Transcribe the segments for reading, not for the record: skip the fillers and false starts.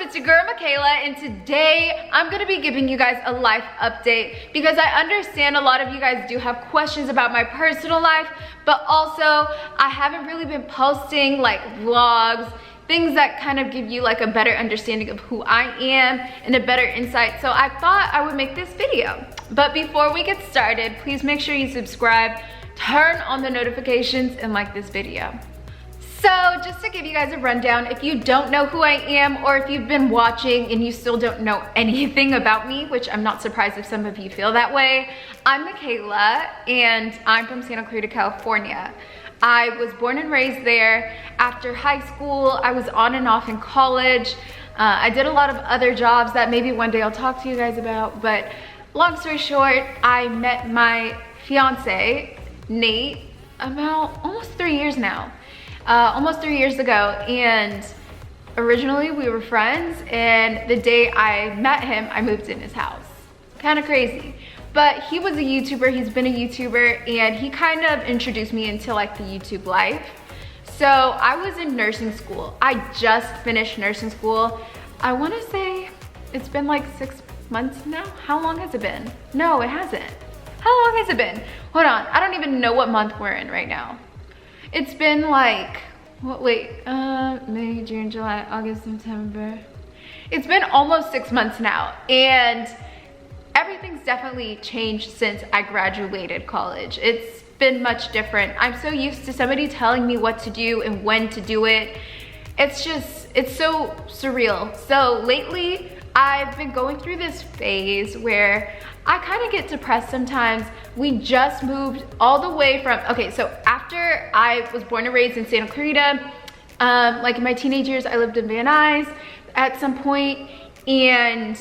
It's your girl Michaela, and today I'm gonna be giving you guys a life update because I understand a lot of you guys do have questions about my personal life, but also I haven't really been posting like vlogs, things that kind of give you like a better understanding of who I am and a better insight. So I thought I would make this video. But before we get started, please make sure you subscribe, turn on the notifications, and like this video. So just to give you guys a rundown, if you don't know who I am, or if you've been watching and you still don't know anything about me, which I'm not surprised if some of you feel that way, I'm Michaela and I'm from Santa Clarita, California. I was born and raised there. After high school, I was on and off in college. I did a lot of other jobs that maybe one day I'll talk to you guys about, but long story short, I met my fiance, Nate, about almost 3 years now. Almost 3 years ago, and originally we were friends, and the day I met him, I moved in his house. Kind of crazy. But he was a YouTuber, he's been a YouTuber, and he kind of introduced me into like the YouTube life. So I was in nursing school. I just finished nursing school. I want to say it's been like 6 months now. How long has it been? No, it hasn't. How long has it been? Hold on, I don't even know what month we're in right now. It's been like, May, June, July, August, September. It's been almost 6 months now, and everything's definitely changed since I graduated college. It's been much different. I'm so used to somebody telling me what to do and when to do it. It's so surreal. So lately, I've been going through this phase where I kind of get depressed sometimes. We just moved all the way from, okay, so after I was born and raised in Santa Clarita, like in my teenage years, I lived in Van Nuys at some point, and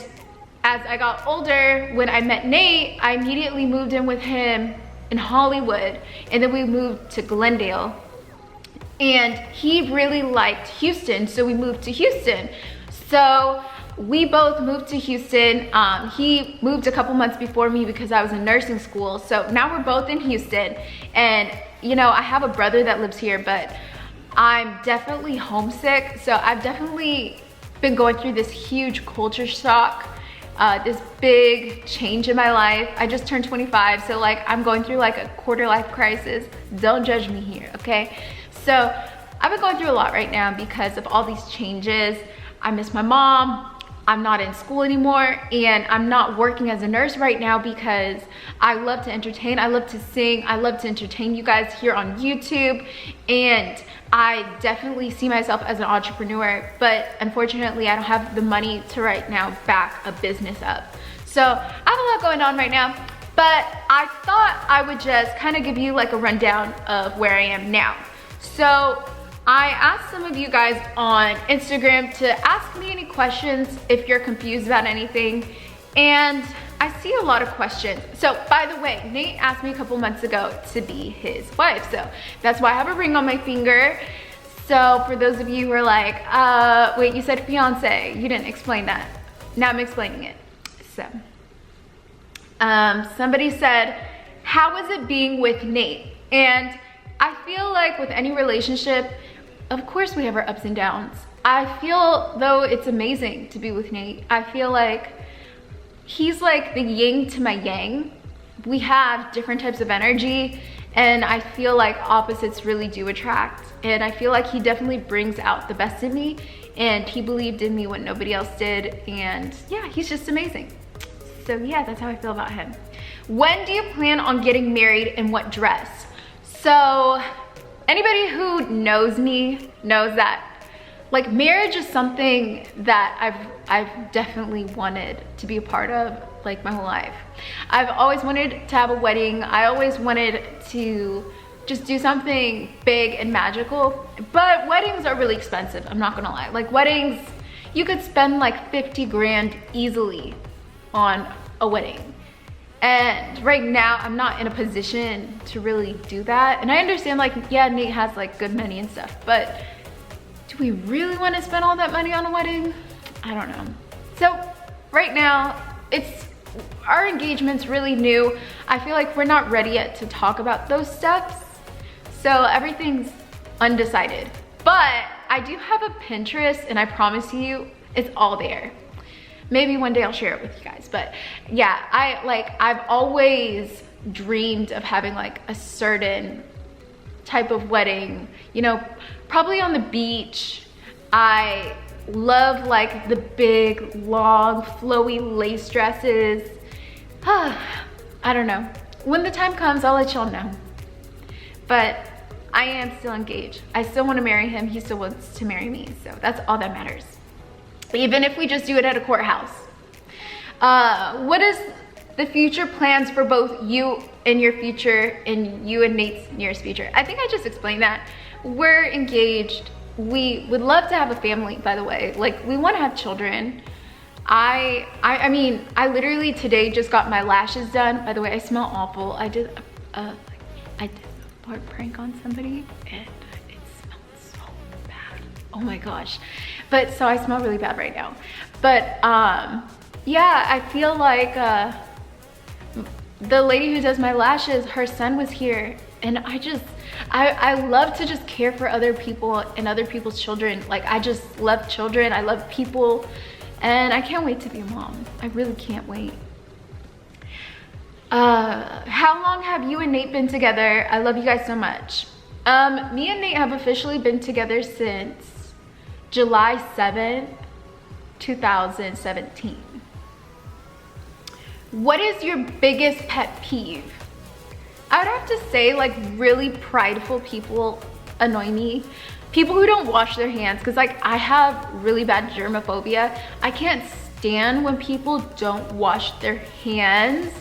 as I got older, when I met Nate, I immediately moved in with him in Hollywood, and then we moved to Glendale, and he really liked Houston, so we moved to Houston. So we both moved to Houston. He moved a couple months before me because I was in nursing school. So now we're both in Houston. And you know, I have a brother that lives here, but I'm definitely homesick. So I've definitely been going through this huge culture shock, this big change in my life. I just turned 25, so like I'm going through like a quarter life crisis. Don't judge me here, okay? So I've been going through a lot right now because of all these changes. I miss my mom. I'm not in school anymore, and I'm not working as a nurse right now because I love to entertain, I love to sing, I love to entertain you guys here on YouTube, and I definitely see myself as an entrepreneur, but unfortunately I don't have the money to right now back a business up. So I have a lot going on right now, but I thought I would just kind of give you like a rundown of where I am now. So I asked some of you guys on Instagram to ask me any questions if you're confused about anything, and I see a lot of questions. So by the way, Nate asked me a couple months ago to be his wife, so that's why I have a ring on my finger. So for those of you who are like, wait, you said fiance, you didn't explain that. Now I'm explaining it. So somebody said, how is it being with Nate? And I feel like with any relationship, of course we have our ups and downs. I feel though it's amazing to be with Nate. I feel like he's like the yin to my yang. We have different types of energy, and I feel like opposites really do attract. And I feel like he definitely brings out the best in me, and he believed in me when nobody else did. And yeah, he's just amazing. So yeah, that's how I feel about him. When do you plan on getting married, and what dress? So anybody who knows me knows that like marriage is something that I've definitely wanted to be a part of like my whole life. I've always wanted to have a wedding. I always wanted to just do something big and magical, but weddings are really expensive, I'm not gonna lie. Like weddings, you could spend like 50 grand easily on a wedding. And right now, I'm not in a position to really do that. And I understand like, yeah, Nate has like good money and stuff, but do we really want to spend all that money on a wedding? I don't know. So right now, our engagement's really new. I feel like we're not ready yet to talk about those steps. So everything's undecided. But I do have a Pinterest, and I promise you, It's all there. Maybe one day I'll share it with you guys. But yeah, I've always dreamed of having like a certain type of wedding, you know, probably on the beach. I love like the big, long, flowy lace dresses. I don't know. When the time comes, I'll let y'all know. But I am still engaged. I still want to marry him. He still wants to marry me. So that's all that matters. Even if we just do it at a courthouse. What is the future plans for both you and your future and you and Nate's nearest future? I think I just explained that. We're engaged. We would love to have a family, by the way. Like, we want to have children. I mean, I literally today just got my lashes done. By the way, I smell awful. I did a fart prank on somebody and it smells so bad. Oh my gosh. But so I smell really bad right now. But yeah, I feel like the lady who does my lashes, her son was here, and I love to just care for other people and other people's children. Like, I just love children. I love people. And I can't wait to be a mom. I really can't wait. How long have you and Nate been together? I love you guys so much. Me and Nate have officially been together since July 7th, 2017. What is your biggest pet peeve? I would have to say, like, really prideful people annoy me. People who don't wash their hands, because like I have really bad germophobia. I can't stand when people don't wash their hands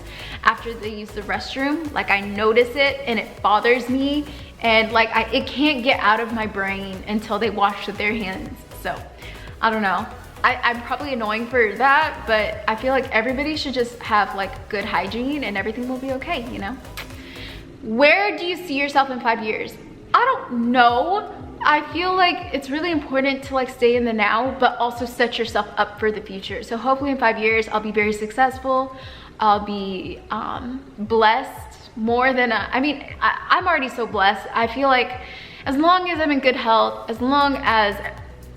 after they use the restroom. Like, I notice it and it bothers me, and like it can't get out of my brain until they wash their hands. So I don't know. I'm probably annoying for that, but I feel like everybody should just have like good hygiene and everything will be okay, you know? Where do you see yourself in 5 years? I don't know. I feel like it's really important to like stay in the now, but also set yourself up for the future. So hopefully in 5 years, I'll be very successful. I'll be blessed more than, I'm already so blessed. I feel like as long as I'm in good health, as long as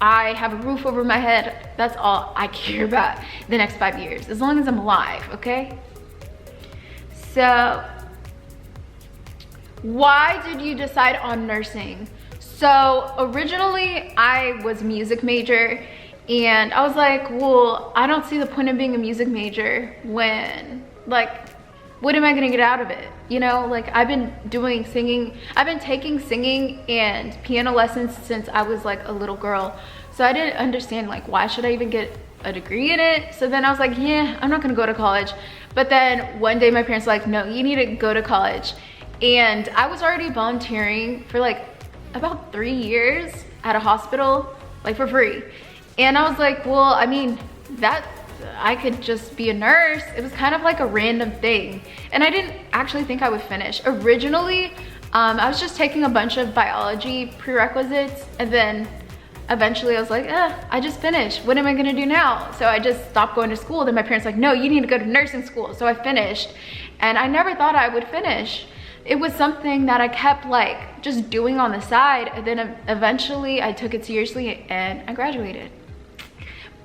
I have a roof over my head, that's all I care about the next 5 years, as long as I'm alive, okay? So, why did you decide on nursing? So originally I was a music major, and I was like, well, I don't see the point of being a music major when, like, what am I gonna get out of it? You know, like, I've been doing singing, I've been taking singing and piano lessons since I was like a little girl. So I didn't understand, like, why should I even get a degree in it? So then I was like, yeah, I'm not gonna go to college. But then one day my parents were like, no, you need to go to college. And I was already volunteering for like about 3 years at a hospital, like for free. And I was like, well, I mean, that I could just be a nurse. It was kind of like a random thing. And I didn't actually think I would finish. Originally, I was just taking a bunch of biology prerequisites, and then eventually I was like, I just finished. What am I gonna do now? So I just stopped going to school. Then my parents were like, no, you need to go to nursing school. So I finished, and I never thought I would finish. It was something that I kept like just doing on the side, and then eventually I took it seriously and I graduated.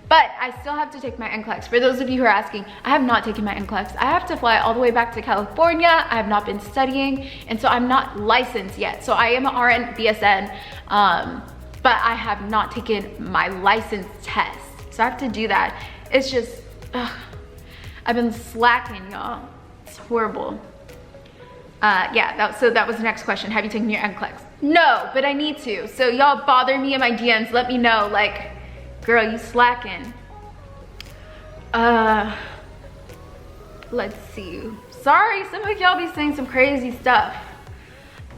But I still have to take my NCLEX. For those of you who are asking, I have not taken my NCLEX. I have to fly all the way back to California. I have not been studying, and so I'm not licensed yet. So I am an RN BSN, but I have not taken my license test. So I have to do that. It's just, I've been slacking, y'all. It's horrible. Yeah, so that was the next question. Have you taken your NCLEX? No, but I need to. So y'all bother me in my DMs. Let me know, like, girl, you slacking. Let's see. Sorry, some of y'all be saying some crazy stuff.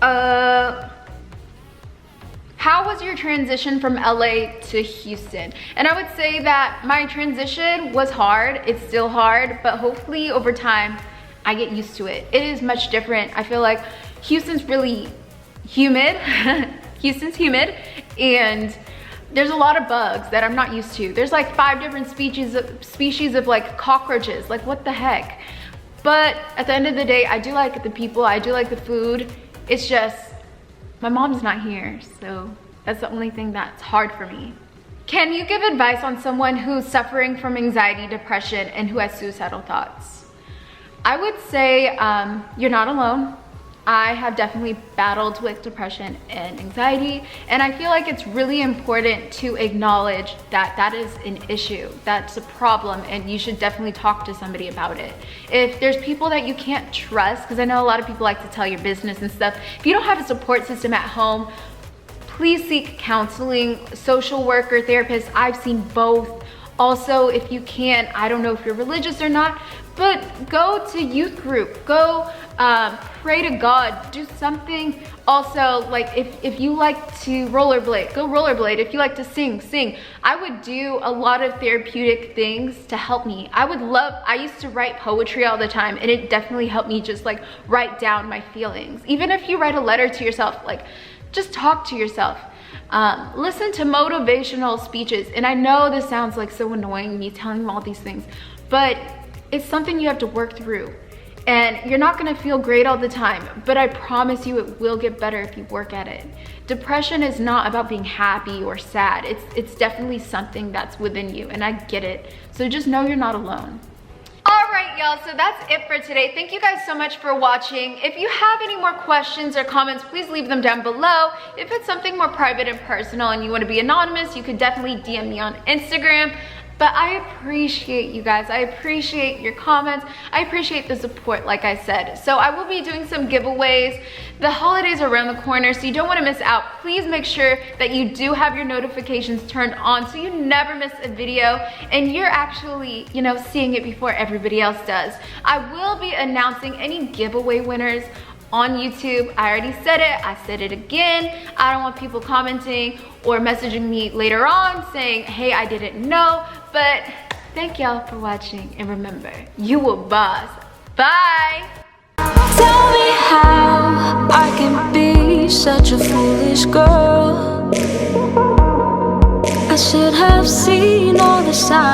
How was your transition from LA to Houston? And I would say that my transition was hard. It's still hard, but hopefully over time, I get used to it. It is much different. I feel like Houston's really humid. Houston's humid, and there's a lot of bugs that I'm not used to. There's like 5 different species of like cockroaches. Like, what the heck? But at the end of the day, I do like the people. I do like the food. It's just, my mom's not here, so that's the only thing that's hard for me. Can you give advice on someone who's suffering from anxiety, depression, and who has suicidal thoughts? I would say you're not alone. I have definitely battled with depression and anxiety, and I feel like it's really important to acknowledge that that is an issue, that's a problem, and you should definitely talk to somebody about it. If there's people that you can't trust, because I know a lot of people like to tell your business and stuff, if you don't have a support system at home, please seek counseling, social worker, therapist. I've seen both. Also, if you can, I don't know if you're religious or not, but go to youth group, go pray to God, do something. Also, like if you like to rollerblade, go rollerblade. If you like to sing, sing. I would do a lot of therapeutic things to help me. I used to write poetry all the time, and it definitely helped me just like write down my feelings. Even if you write a letter to yourself, like just talk to yourself. Listen to motivational speeches. And I know this sounds like so annoying, me telling you all these things, but it's something you have to work through. And you're not gonna feel great all the time, but I promise you it will get better if you work at it. Depression is not about being happy or sad. It's definitely something that's within you, and I get it. So just know you're not alone. All right, y'all, so that's it for today. Thank you guys so much for watching. If you have any more questions or comments, please leave them down below. If it's something more private and personal and you want to be anonymous, you could definitely DM me on Instagram. But I appreciate you guys. I appreciate your comments. I appreciate the support, like I said. So I will be doing some giveaways. The holidays are around the corner, so you don't want to miss out. Please make sure that you do have your notifications turned on so you never miss a video and you're actually, seeing it before everybody else does. I will be announcing any giveaway winners on YouTube. I already said it, I said it again. I don't want people commenting or messaging me later on saying, hey, I didn't know. But thank y'all for watching, and remember, you a boss. Bye. Tell me how I can be such a foolish girl. I should have seen all the signs.